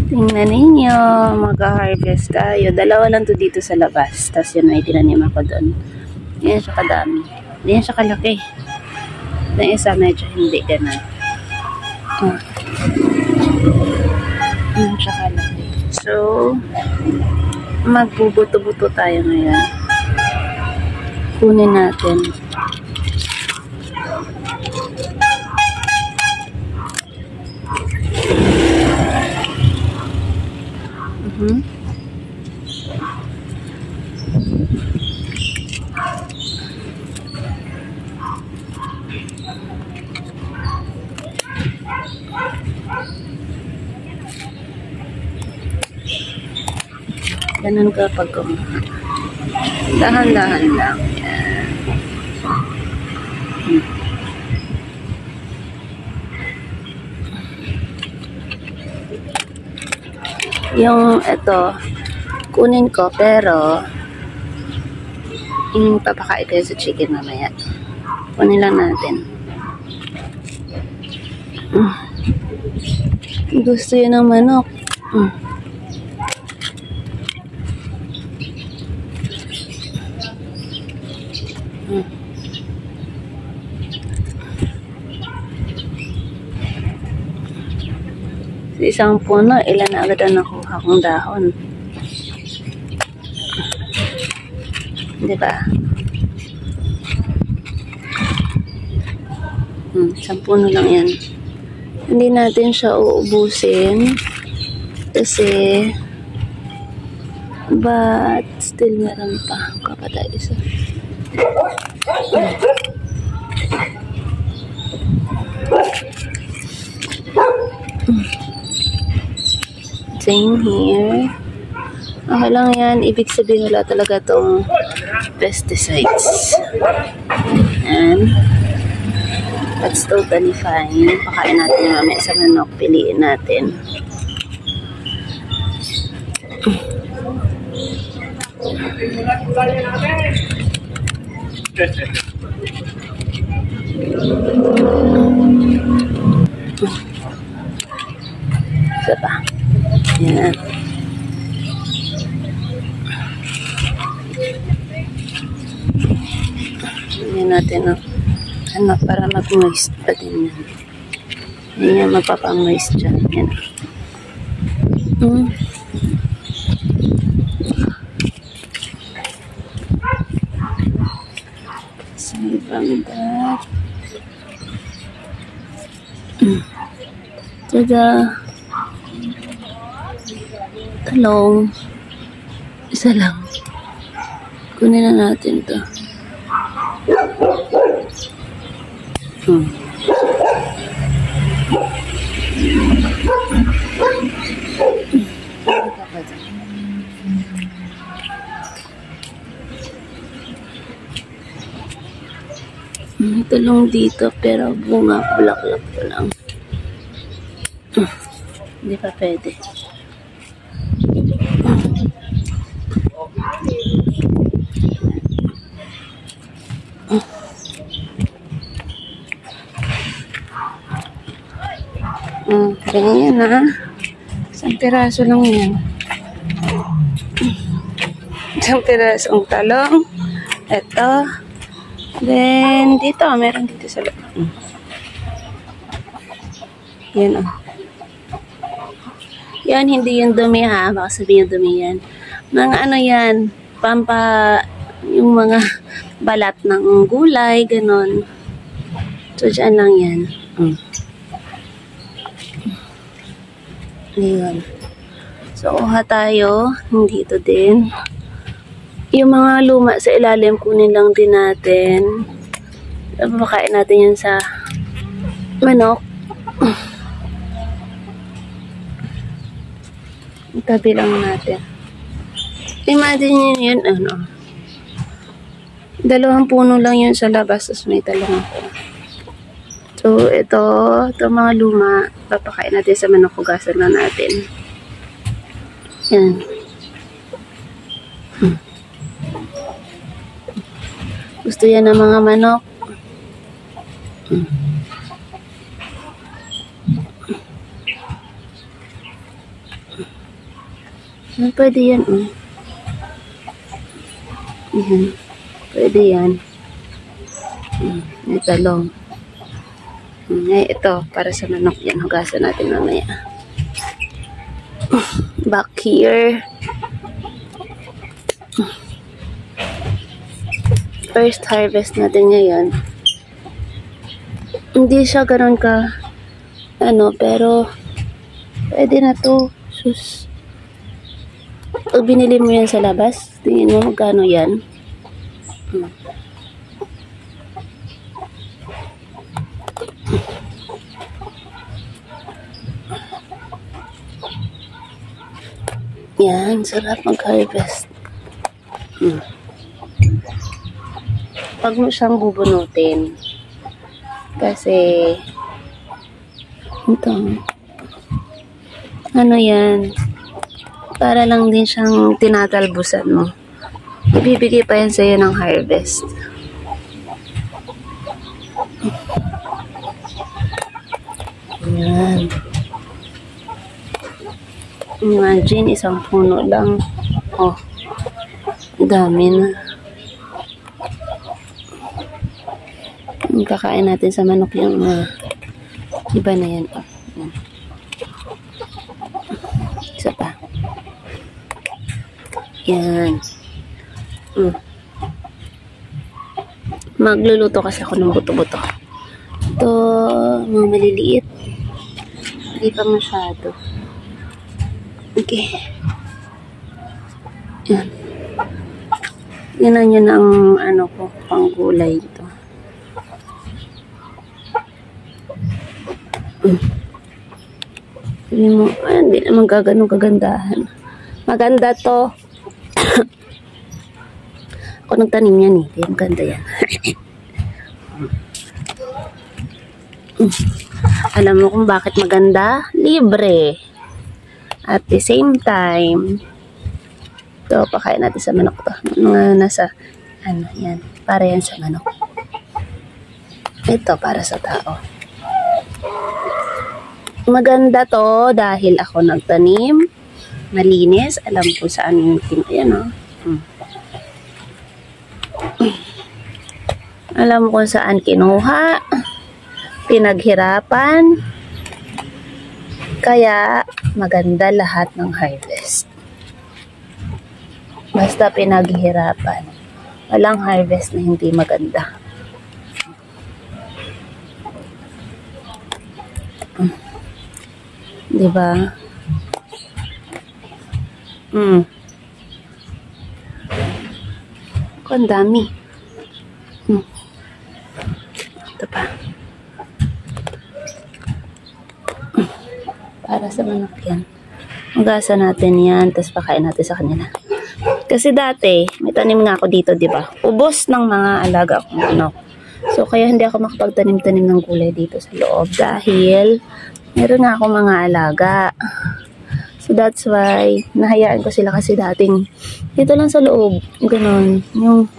Tingnan ninyo, mag-harvest tayo. Dalawa lang to dito sa labas. Tapos yun ay tinanim ako doon. Yan siya kadami. Yan siya kalaki. Na isa medyo hindi ganun. Yan siya kalaki. So, magbubuto-buto tayo ngayon. Kunin natin. Ganun kapag dahan-dahan lang. Yung ito, kunin ko pero papakain ko sa chicken mamaya. Kunin lang natin. Gusto yun ng manok. Sa isang puno, ilan na agad ang nakuha kong dahon. Diba? Isang puno lang yan. Hindi natin siya uubusin. Kasi, but still meron pa. Kapatay isa. Same here. Okay lang yan. Ibig sabihin wala talaga tong pesticides. And that's totally fine. Pakain natin mamaya sa manok. Piliin natin. Isa pa. Yan. Yan natin ano para mag-moist pa din yan. Yan yan, magpapa-moist dyan. Yan. Aside from that. Tada! Talong. Isa lang. Kunin na natin to. Talong dito pero bunga bulaklak pa lang. Hindi pa pwede. Ganyan yan ha. Isang piraso lang yan. Isang pirasong talong. Ito. Then, dito. Meron dito sa loob. Yan o. Yan, hindi yung dumi ha. Baka sabihin yung dumi yan. Mga ano yan. Yung mga balat ng gulay. Ganon. So, dyan lang yan. Ayan. So, uha tayo. Dito din. Yung mga luma sa ilalim, kunin lang din natin. Papakain natin yan sa manok. Tabi lang natin. Imagine yun, ano. 2 puno lang yun sa labas, tapos may talong ako. So, ito mga luma, papakain natin sa manok, hugasan na natin. Yan. Gusto yan ng mga manok. Pwede yan, oh. Yan. Pwede yan. May talong. Ito, para sa manok yan. Hugasan natin mamaya. Back here. First harvest natin ngayon. Hindi siya ganoon ka pero pwede na to. Sus. Pag binili mo yan sa labas, tingin mo magkano yan. Yan, sarap mag-harvest. Pag mo siyang bubunutin, kasi ito, yan, para lang din siyang tinatalbusan mo. Ibibigay pa yan sa'yo ng harvest. Yan. Imagine, isang puno lang. Oh, dami na. Kakain natin sa manok yung iba na yan. Oh. Yan. Isa pa. Yan. Magluluto kasi ako ng buto-buto. Ito, mga maliliit. Hindi pa masyado. Okay. Yan. Yan yun ang ko, panggulay ito. Sabi mo, hindi naman gaganong kagandahan. Maganda to. Ako nagtanim yan eh. Kaya maganda yan. Alam mo kung bakit maganda? Libre. At the same time, ito, pakain natin sa manok to. Mga nasa, yan. Para yan sa manok. Ito, para sa tao. Maganda to dahil ako nagtanim. Malinis. Alam ko saan yung ayan o. Alam ko kung saan kinuha. Pinaghirapan. Kaya, maganda lahat ng harvest. Basta pinaghirapan. Walang harvest na hindi maganda. Diba? Ang dami. Ito pa. Para sa manok yan. Magasa natin yan, tapos pakain natin sa kanila. Kasi dati, may tanim nga ako dito, di ba? Ubos ng mga alaga kong manok. So, kaya hindi ako makapagtanim-tanim ng gulay dito sa loob dahil meron nga akong mga alaga. So, that's why, nahayaan ko sila kasi dating dito lang sa loob. Ganon. Yung,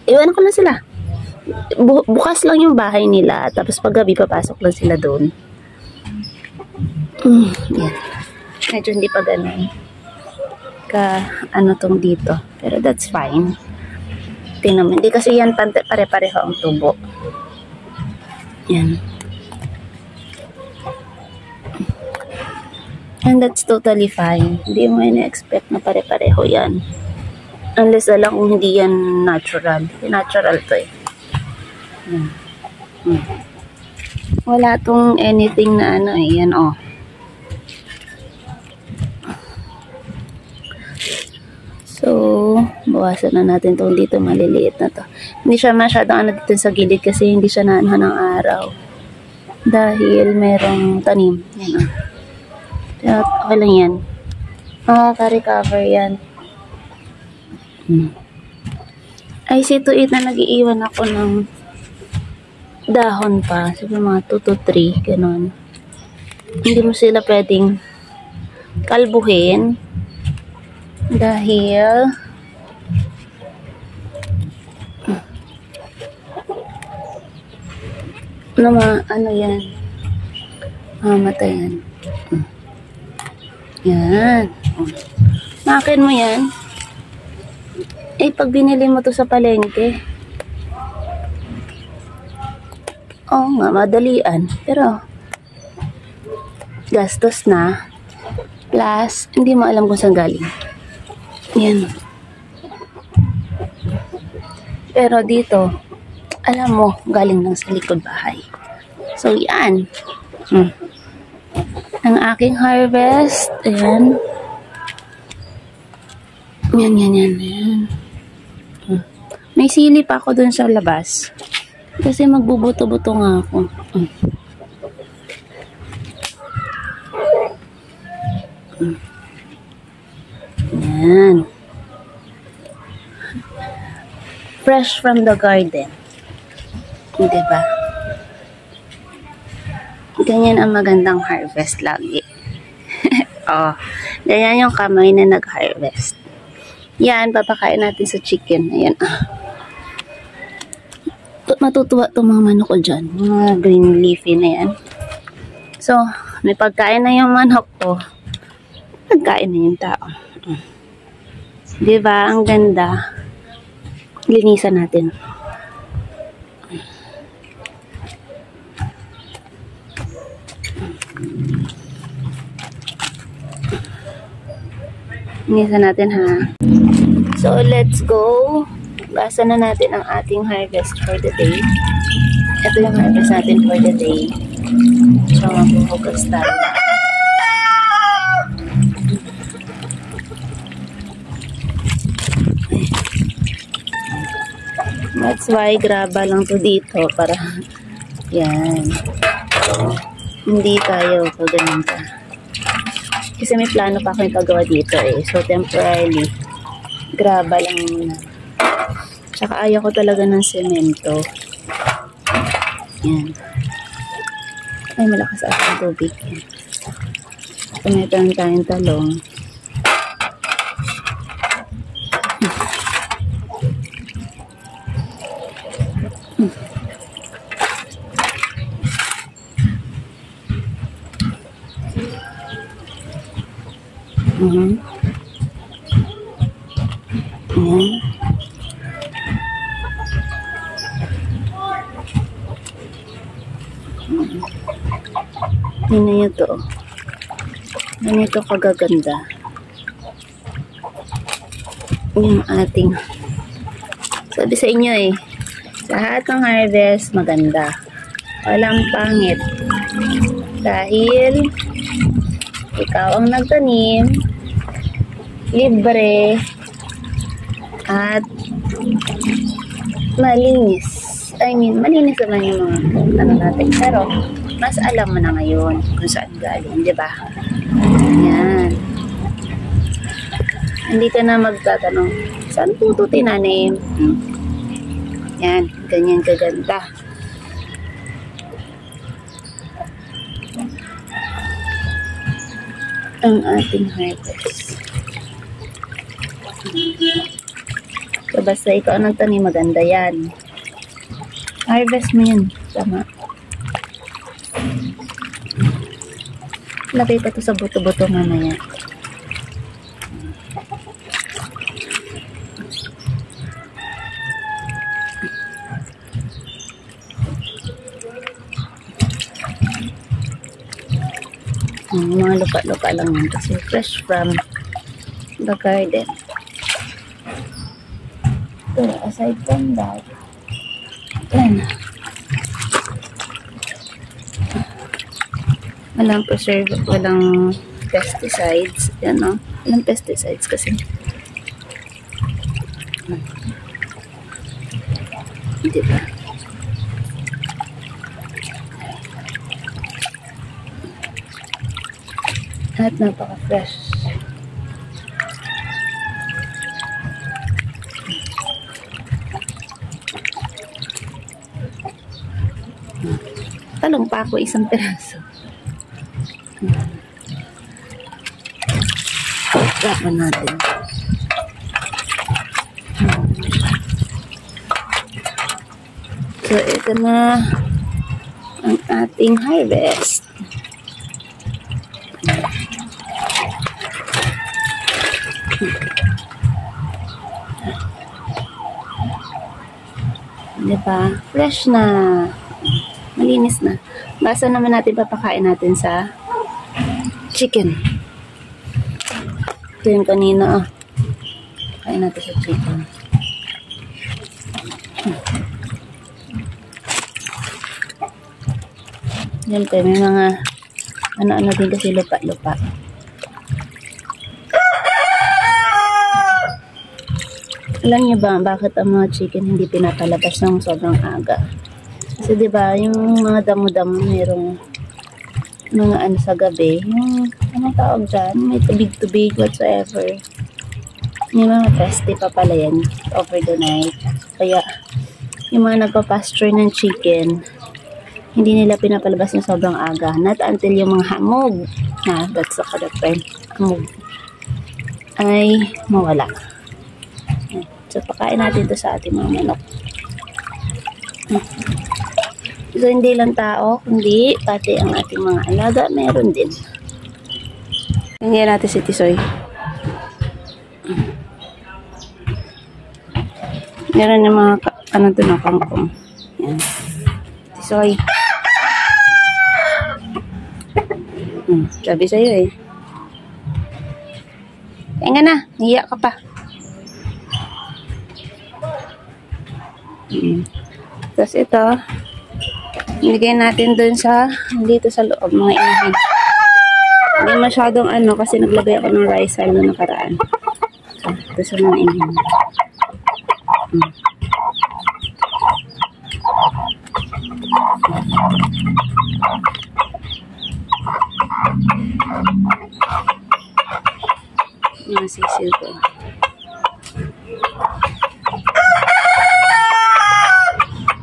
iwan ko lang sila. Bukas lang yung bahay nila. Tapos pag gabi, papasok lang sila doon. Yan. Medyo hindi pa ganon tong dito. Pero that's fine. Tingnan mo. Hindi kasi yan pare-pareho ang tubo. Yan. And that's totally fine. Hindi mo ina-expect na pare-pareho yan. Unless alam kung hindi yan natural. Natural to eh. Wala tong anything na yan oh. So, bawasan na natin itong dito, maliliit na to. Hindi siya masyadong dito sa gilid kasi hindi siya naanahan ng araw. Dahil merong tanim. Yan o. Kaya okay lang yan. Makaka-recover yan. I see to it na nag-iiwan ako ng dahon pa. Sabi mga 2 to 3, ganun. Hindi mo sila pwedeng kalbuhin. Dahil ano yan, mamatay yan. Yan. Akin mo yan. Eh, pag binili mo to sa palengke, oo nga, madalian. Pero, gastos na. Plus, hindi mo alam kung saan galing. Yan. Pero dito, alam mo, galing lang sa likod bahay. So, yan. Ang aking harvest. Ayan. Yan. May sili pa ako dun sa labas. Kasi magbubuto-buto nga ako. Yan. Fresh from the garden. Diba? Ganyan ang magandang harvest lagi. Oh, ganyan yung kamay na nag-harvest. Yan, papakain natin sa chicken. Ayan. Matutuwa itong mga manok ko dyan. Mga green leafy na yan. So, may pagkain na yung manok ko. Pagkain na yung tao. Diba? Ang ganda. Linisan natin. Linisan natin ha. So, let's go. Basa na natin ang ating harvest for the day. Ito yung harvest natin for the day. So, magpuhugas tayo. That's why graba lang to dito para yan. Hindi tayo ganun ka. Kasi may plano pa ako yung paggawa dito eh. So, temporarily, graba lang muna. Tsaka ayaw ko talaga ng semento. Yan. Ay, malakas ako ang tubig. Tumitan tayong talong. Ayan. Tingnan nyo to. Ganito kagaganda. Yung ating sabi sa inyo eh, lahat ng harvest maganda. Walang pangit. Dahil ikaw ang nagtanim, libre, at malinis. I mean, malinis naman yung mga ano natin. Pero, mas alam mo na ngayon kung saan galing, di ba? Yan. Hindi ka na magtatanong, saan po ito tinanim? Yan, ganyan kaganda. Ang ating harvest. So, basta ikaw ang nagtanim, maganda yan. Harvest mo yan. Tama. Lagay pa ito sa buto-buto mamaya. Mga lupa-lupa lang yan kasi fresh from the garden. So, aside from that, yan. Walang preserve, walang pesticides. Yan, no? Walang pesticides kasi. Diba? At napaka-fresh. Talong pa ako isang piraso. Tapan natin. So, ito na ang ating harvest. Diba? Fresh na. Malinis na. Basta naman natin papakain natin sa chicken. Ito yung kanina. Kain natin sa chicken. Siyempre, may mga ano-ano din kasi lupa-lupa. Alam niyo ba bakit ang mga chicken hindi pinapalabas ng sobrang aga? Kasi diba, yung mga damo-damo mayroong mga ano sa gabi, yung anong tawag dyan, may tubig-tubig whatsoever. May mga pesty pa pala yan over the night. Kaya, yung mga nagpa-pasture ng chicken, hindi nila pinapalabas ng sobrang aga. Not until yung mga hamog, that's the correct term, hamog, ay mawala. So, pakain natin ito sa ating mga manok. So, hindi lang tao, kundi pati ang ating mga alaga, meron din. Tingnan natin si Tisoy. Meron yung mga, ano doon, kangkong. Yan. Tisoy. Sabi sa'yo eh. Tingnan na, hiya ka pa. Tapos ito, nilagay natin dun sa, dito sa loob, mga inahin. Hindi masyadong ano, kasi naglagay ako ng rice hull na nakaraan. So, ito sa mga inahin. Mga sisil ko.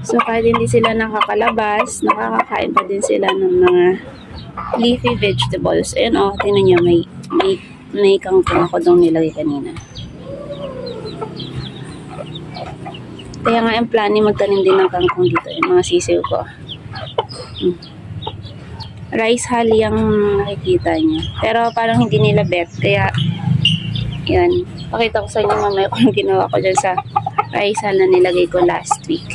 So, kahit hindi sila nakakalabas, nakakakain pa din sila ng mga leafy vegetables. Ayan o, tingnan nyo, may kangkong ako doon nilagay kanina. Kaya nga yung plan magtanim din ng kangkong dito. Yung mga sisiw ko. Rice hull yung nakikita nyo. Pero parang hindi nila bet. Kaya, yan. Pakita ko sa inyo mamaya kung ginawa ko dyan sa rice hull na nilagay ko last week.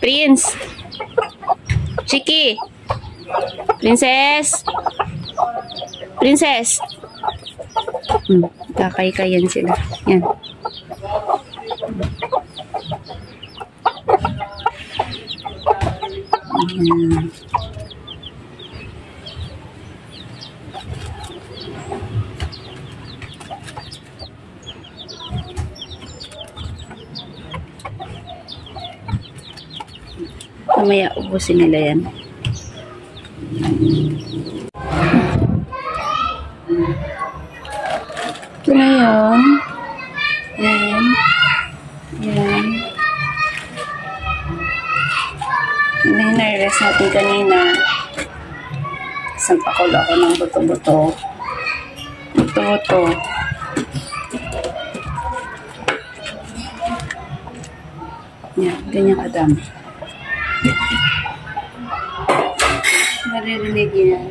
Prince! Chiki! Princess! Princess! Kakay-kayan sila. Yan. Ayan. Mamaya ubusin nila yan. Ito na yun. Yan. Yan. Yan na yung nai-rest natin kanina. Isang pakulo ako ng buto-buto. Buto-buto. Yan. Ganyan kadami. Maririnig yan.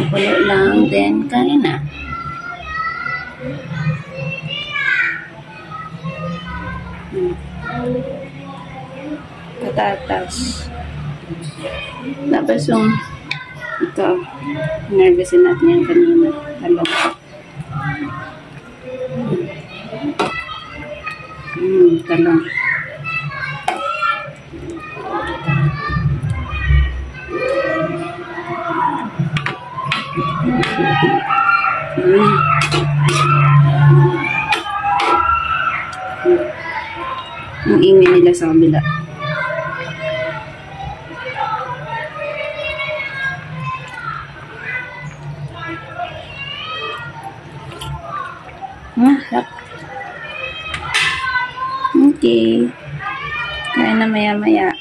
Pulo lang, then kain na. Patatas. Tapos yung Ito, nervousin natin yan kanina. Talong. Talong. Ang ingay nila sa kabila. Okay. Kaya na maya-maya.